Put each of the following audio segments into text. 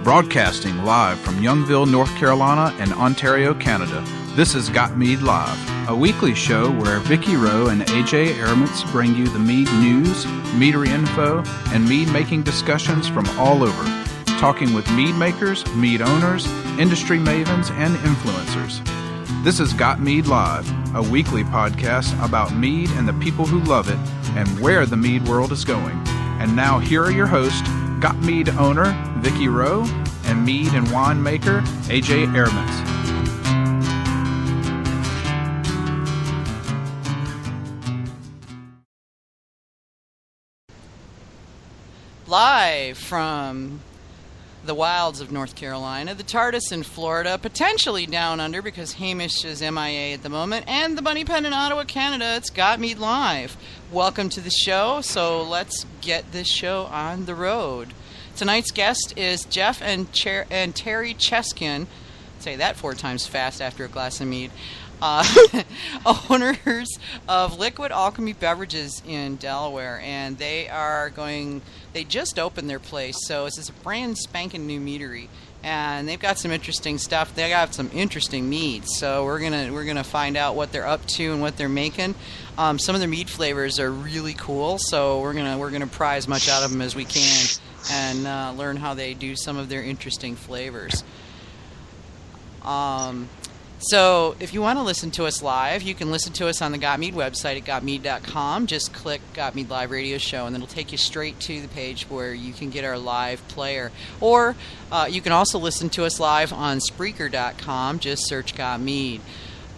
Broadcasting live from Youngville, North Carolina and Ontario, Canada, this is Got Mead Live, a weekly show where Vicky Rowe and AJ Aramutz bring you the mead news, meadery info, and mead-making discussions from all over, talking with mead makers, mead owners, industry mavens, and influencers. This is Got Mead Live, a weekly podcast about mead and the people who love it and where the mead world is going. And now here are your hosts, Got Mead owner Vicky Rowe and mead and wine maker AJ Aramutz. Live from the wilds of North Carolina, the TARDIS in Florida, potentially down under because Hamish is MIA at the moment, and the Bunny Pen in Ottawa, Canada. It's Got Mead Live. Welcome to the show. So let's get this show on the road. Tonight's guest is Jeff and Terri Cheskin. Say that 4 times fast after a glass of mead. Owners of Liquid Alchemy Beverages in Delaware, and they just opened their place, so it's a brand spanking new meadery, and they've got some interesting stuff. They got some interesting meads, so we're gonna find out what they're up to and what they're making. Some of their mead flavors are really cool, so we're gonna pry as much out of them as we can and learn how they do some of their interesting flavors. So if you want to listen to us live, you can listen to us on the Got Mead website at gotmead.com. Just click Got Mead Live Radio Show, and it'll take you straight to the page where you can get our live player. Or you can also listen to us live on Spreaker.com. Just search Got Mead.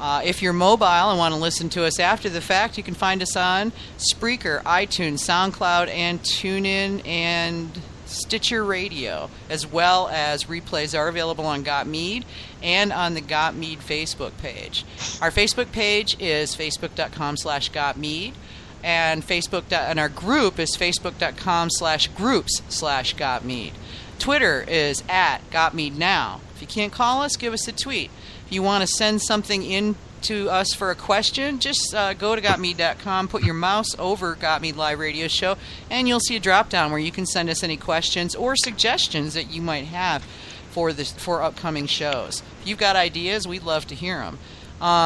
If you're mobile and want to listen to us after the fact, you can find us on Spreaker, iTunes, SoundCloud, and TuneIn, and Stitcher Radio, as well as replays are available on Got Mead and on the Got Mead Facebook page. Our Facebook page is facebook.com/GotMead, and our group is facebook.com/groups/GotMead. Twitter is @GotMeadNow. If you can't call us, give us a tweet. If you want to send something in to us for a question, just go to gotmead.com, put your mouse over Got Mead Live Radio Show, and you'll see a drop down where you can send us any questions or suggestions that you might have for upcoming shows. If you've got ideas, we'd love to hear them.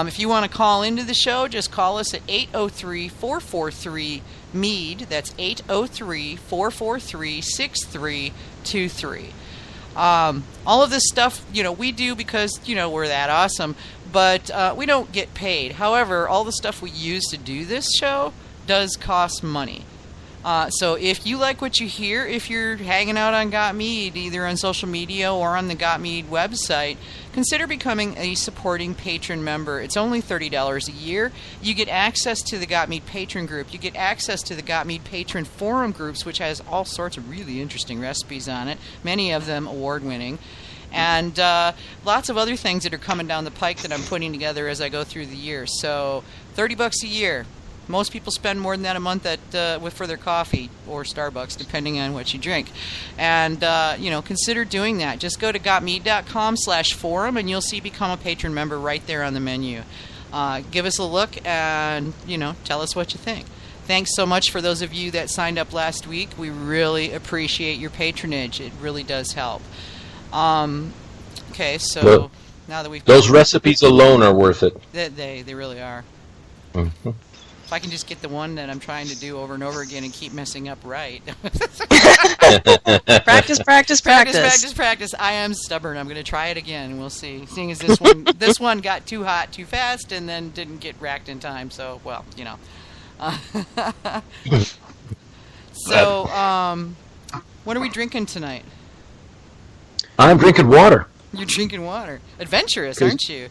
If you want to call into the show, just call us at 803-443-MEAD. That's 803-443-6323. All of this stuff, we do because, we're that awesome, but we don't get paid. However, all the stuff we use to do this show does cost money. So if you like what you hear, if you're hanging out on Got Mead, either on social media or on the Got Mead website, consider becoming a supporting patron member. It's only $30 a year. You get access to the Got Mead patron group. You get access to the Got Mead patron forum groups, which has all sorts of really interesting recipes on it, many of them award-winning. And lots of other things that are coming down the pike that I'm putting together as I go through the year. So $30 a year. Most people spend more than that a month for their coffee or Starbucks, depending on what you drink. And, consider doing that. Just go to gotmead.com/forum, and you'll see Become a Patron Member right there on the menu. Give us a look and, tell us what you think. Thanks so much for those of you that signed up last week. We really appreciate your patronage. It really does help. Okay, so now that we've... Those recipes alone are worth it. They really are. Mm-hmm. If I can just get the one that I'm trying to do over and over again and keep messing up right. Practice. I am stubborn. I'm going to try it again, and we'll see. Seeing as this one got too hot too fast and then didn't get racked in time, so, So, what are we drinking tonight? I'm drinking water. You're drinking water. Adventurous, aren't you?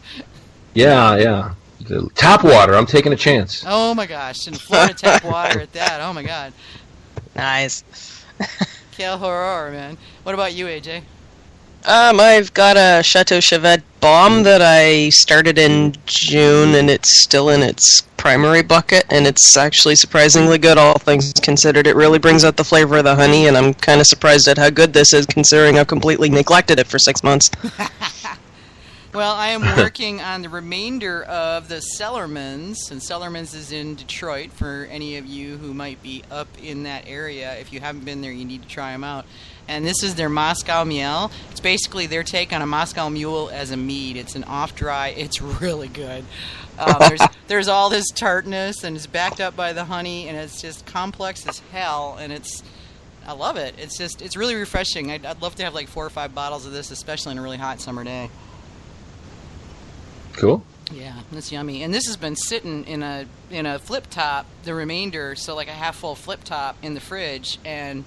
Yeah. Tap water. I'm taking a chance. Oh my gosh, and Florida tap water at that. Oh my god. Nice. Quel horror, man. What about you, AJ? I've got a Chateau Chevet bomb that I started in June, and it's still in its primary bucket, and it's actually surprisingly good, all things considered. It really brings out the flavor of the honey, and I'm kind of surprised at how good this is, considering I've completely neglected it for 6 months. Well, I am working on the remainder of the Cellarmans, and Cellarmans is in Detroit for any of you who might be up in that area. If you haven't been there, you need to try them out. And this is their Moscow Miel. It's basically their take on a Moscow Mule as a mead. It's an off-dry. It's really good. There's all this tartness, and it's backed up by the honey, and it's just complex as hell, and I love it. It's really refreshing. I'd love to have like 4 or 5 bottles of this, especially on a really hot summer day. Cool. Yeah, it's yummy. And this has been sitting in a flip top, the remainder, so like a half full flip top in the fridge, and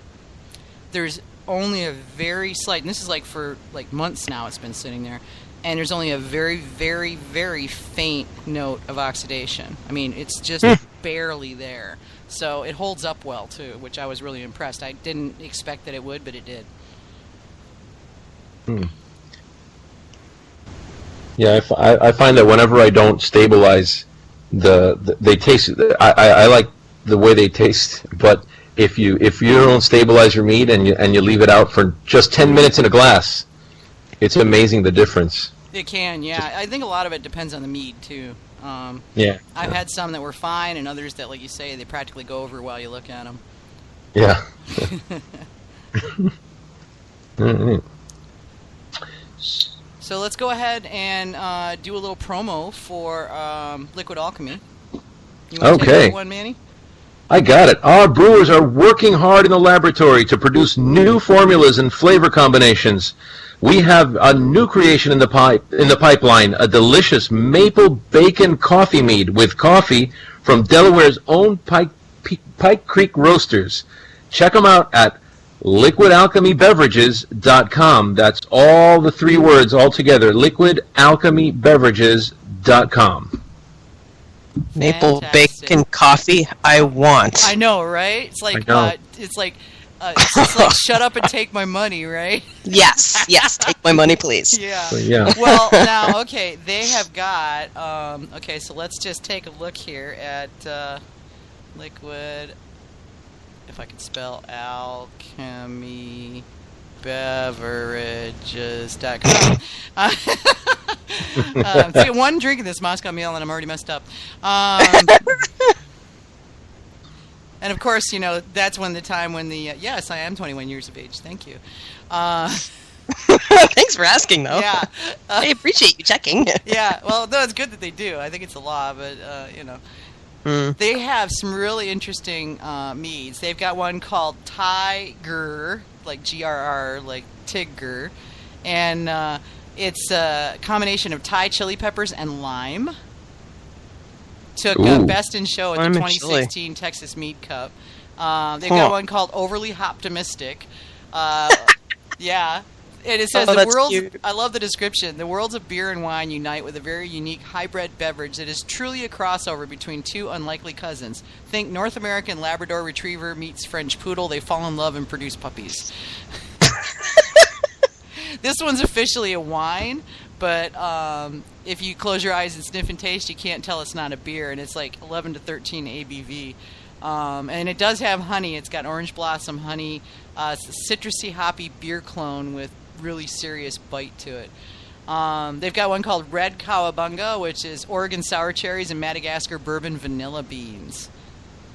there's only a very slight, and this is like for like months now it's been sitting there, and there's only a very, very, very faint note of oxidation. I mean, it's just barely there. So it holds up well too, which I was really impressed. I didn't expect that it would, but it did. Yeah, I find that whenever I don't stabilize they taste. I like the way they taste, but if you don't stabilize your mead and you leave it out for just 10 minutes in a glass, it's amazing the difference. It can, yeah. I think a lot of it depends on the mead too. Yeah. I've had some that were fine, and others that, like you say, they practically go over while you look at them. Yeah. Mm-hmm. So let's go ahead and do a little promo for Liquid Alchemy. You want to take that one, Manny? I got it. Our brewers are working hard in the laboratory to produce new formulas and flavor combinations. We have a new creation in the pipeline, a delicious maple bacon coffee mead with coffee from Delaware's own Pike Creek Roasters. Check them out at liquidalchemybeverages.com. That's all the 3 words all together. liquidalchemybeverages.com. Maple bacon coffee, I want. I know, right? It's like it's like shut up and take my money, right? Yes, take my money, please. Yeah. Well, now, okay, they have got. Okay, so let's just take a look here at Liquid. If I could spell alchemy beverages.com. See, one drink of this Moscow Mule and I'm already messed up. And of course, that's when the time when the yes, I am 21 years of age. Thank you. Thanks for asking, though. Yeah, I appreciate you checking. Yeah, well, no, it's good that they do. I think it's a law, but They have some really interesting meads. They've got one called Tiger, like GRR, like Tigger, and it's a combination of Thai chili peppers and lime. Took Best in Show at the 2016 Texas Mead Cup. They've got one called Overly Optimistic. Yeah. And it says I love the description. The worlds of beer and wine unite with a very unique hybrid beverage that is truly a crossover between 2 unlikely cousins. Think North American Labrador Retriever meets French Poodle. They fall in love and produce puppies. This one's officially a wine, but if you close your eyes and sniff and taste, you can't tell it's not a beer, and it's like 11 to 13 ABV. And it does have honey. It's got orange blossom honey. It's a citrusy, hoppy beer clone with really serious bite to it. They've got one called Red Cowabunga, which is Oregon sour cherries and Madagascar bourbon vanilla beans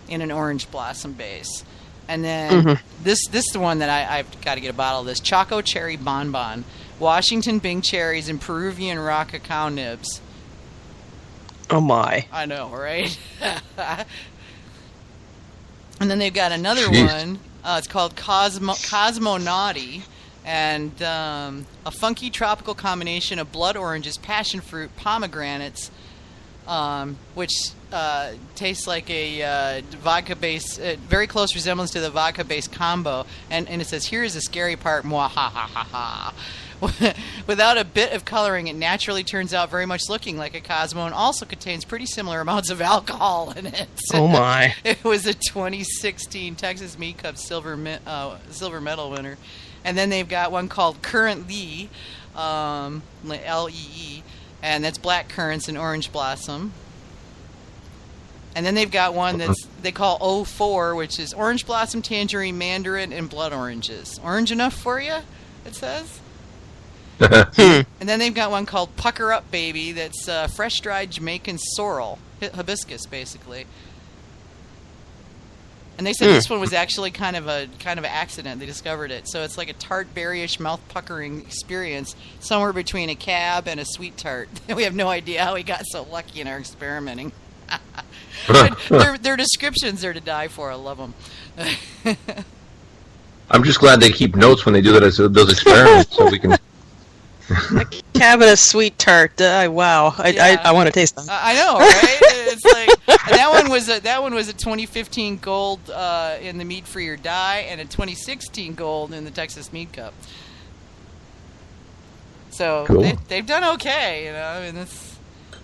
in an orange blossom base. And then this is the one that I've got to get a bottle of this. Choco Cherry Bonbon, Washington Bing cherries and Peruvian raw cacao nibs. Oh my. I know, right? And then they've got another one. It's called Cosmonauty, and a funky tropical combination of blood oranges, passion fruit, pomegranates, which tastes like a vodka-based, very close resemblance to the vodka-based combo. And it says, here is the scary part, mwahahaha. Without a bit of coloring, it naturally turns out very much looking like a Cosmo and also contains pretty similar amounts of alcohol in it. Oh, my. It was a 2016 Texas Mead Cup silver medal winner. And then they've got one called Currently, L-E-E, and that's black currants and orange blossom. And then they've got one they call 04, which is orange blossom, tangerine, mandarin, and blood oranges. Orange enough for you, it says? And then they've got one called Pucker Up Baby that's fresh-dried Jamaican sorrel, hibiscus, basically. And they said this one was actually kind of an accident. They discovered it. So it's like a tart berryish mouth puckering experience somewhere between a cab and a sweet tart. We have no idea how we got so lucky in our experimenting. Their descriptions are to die for. I love them. I'm just glad they keep notes when they do those experiments so we can... A cab and a sweet tart. Wow, I want to taste them. I know, right? It's like that one was a 2015 gold in the Mead Free or Die, and a 2016 gold in the Texas Mead Cup. So cool. they've done okay, you know. I mean, that's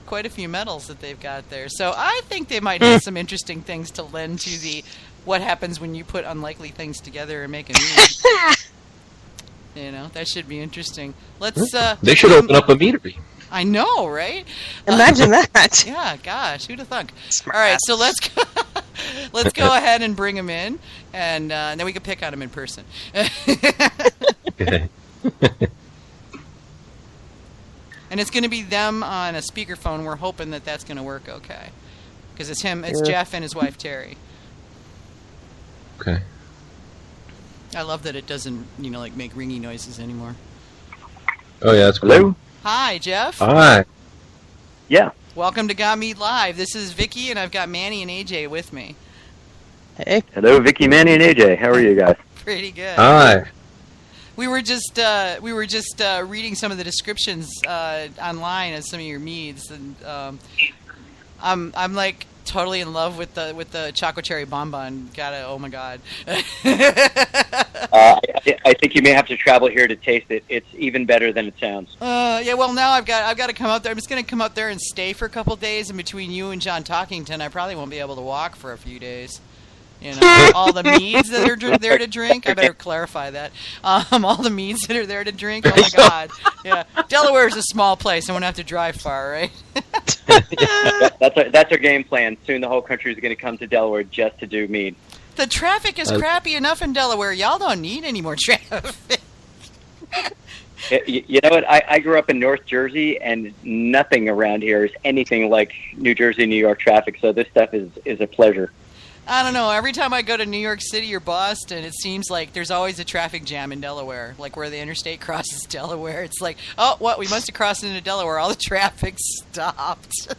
quite a few medals that they've got there. So I think they might have some interesting things to lend to the what happens when you put unlikely things together and make a mead. You know, that should be interesting. They should open up a meadery. I know, right? Imagine that. Yeah, gosh, who'd have thunk? Smart All right, ass. so let's go ahead and bring them in, and then we can pick on them in person. Okay. And it's going to be them on a speakerphone. We're hoping that that's going to work okay, because it's Jeff and his wife Terri. Okay. I love that it doesn't, like make ringy noises anymore. Oh yeah, that's cool. Hello? Hi, Jeff. Hi. Yeah. Welcome to Got Mead Live. This is Vicky, and I've got Manny and AJ with me. Hey. Hello, Vicky, Manny, and AJ. How are you guys? Pretty good. Hi. We were just reading some of the descriptions online of some of your meads, and I'm like totally in love with the chocolate cherry bonbon. Oh my god. I think you may have to travel here to taste it. It's even better than it sounds. Yeah. Well, now I've got to come up there. I'm just going to come up there and stay for a couple days. And between you and John Talkington, I probably won't be able to walk for a few days. You know, all the meads that are there to drink. I better clarify that. All the meads that are there to drink. Oh my god. Yeah. Delaware's a small place. I won't have to drive far, right? That's our game plan. Soon the whole country is going to come to Delaware just to do mead. The traffic is crappy enough in Delaware. Y'all don't need any more traffic. You know what? I grew up in North Jersey, and nothing around here is anything like New Jersey, New York traffic. So this stuff is a pleasure. I don't know. Every time I go to New York City or Boston, it seems like there's always a traffic jam in Delaware, like where the interstate crosses Delaware. It's like, oh, what? We must have crossed into Delaware. All the traffic stopped.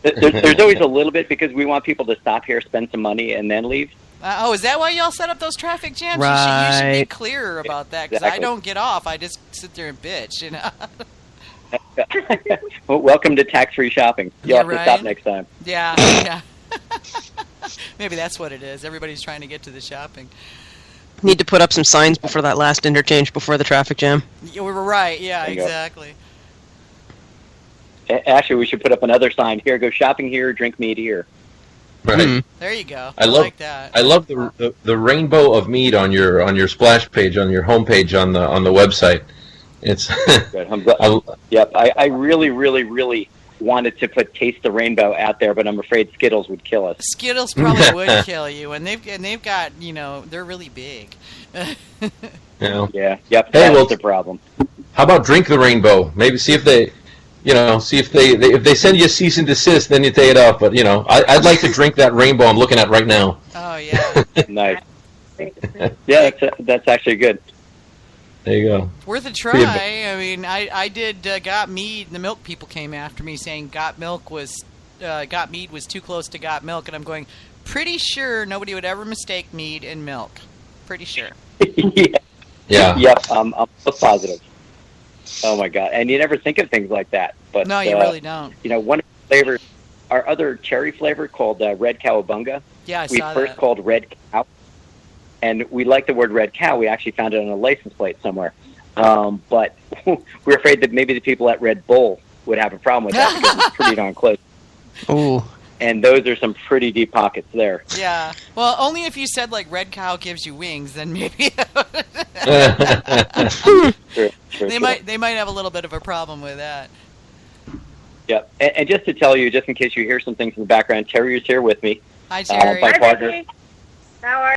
There's always a little bit because we want people to stop here, spend some money, and then leave. Is that why y'all set up those traffic jams? Right. You should be clearer about that, because Exactly. I don't get off. I just sit there and bitch, you know? Well, welcome to tax-free shopping. You'll have to stop next time. Yeah. Maybe that's what it is. Everybody's trying to get to the shopping. Need to put up some signs before that last interchange before the traffic jam. Yeah, we were right. Yeah, There you go. exactly. Actually, we should put up another sign. Here, go shopping here, drink mead here. Right. There you go. I love like that. I love the rainbow of mead on your splash page, on your homepage on the website. It's Good. Yep. I really, really, really wanted to put Taste the Rainbow out there, but I'm afraid Skittles would kill us. Skittles probably would kill you, and they've got, they're really big. Yeah. Yeah. Yep. Hey, That's well, the problem. How about drink the rainbow? Maybe see if they if they send you a cease and desist, then you take it off. But I'd like to drink that rainbow I'm looking at right now. Oh yeah. Nice. Yeah, that's actually good. There you go. Worth a try. I mean, I did Got Mead, and the milk people came after me saying Got Mead was too close to Got Milk, and I'm going, pretty sure nobody would ever mistake mead and milk. Pretty sure. Yeah. Yep. I'm so positive. Oh my god! And you never think of things like that, but No, you really don't. One of the flavors, our other cherry flavor called Red Cowabunga. Yeah, I we saw first that. called Red Cow, and we like the word Red Cow. We actually found it on a license plate somewhere, but we're afraid that maybe the people at Red Bull would have a problem with that because it's pretty darn close. Ooh. And those are some pretty deep pockets there. Yeah. Well, only if you said like Red Cow gives you wings, then maybe Sure. they might have a little bit of a problem with that. Yep. And just to tell you, just in case you hear some things in the background, Terry is here with me. Hi, Terry. My partner. Vicky. How are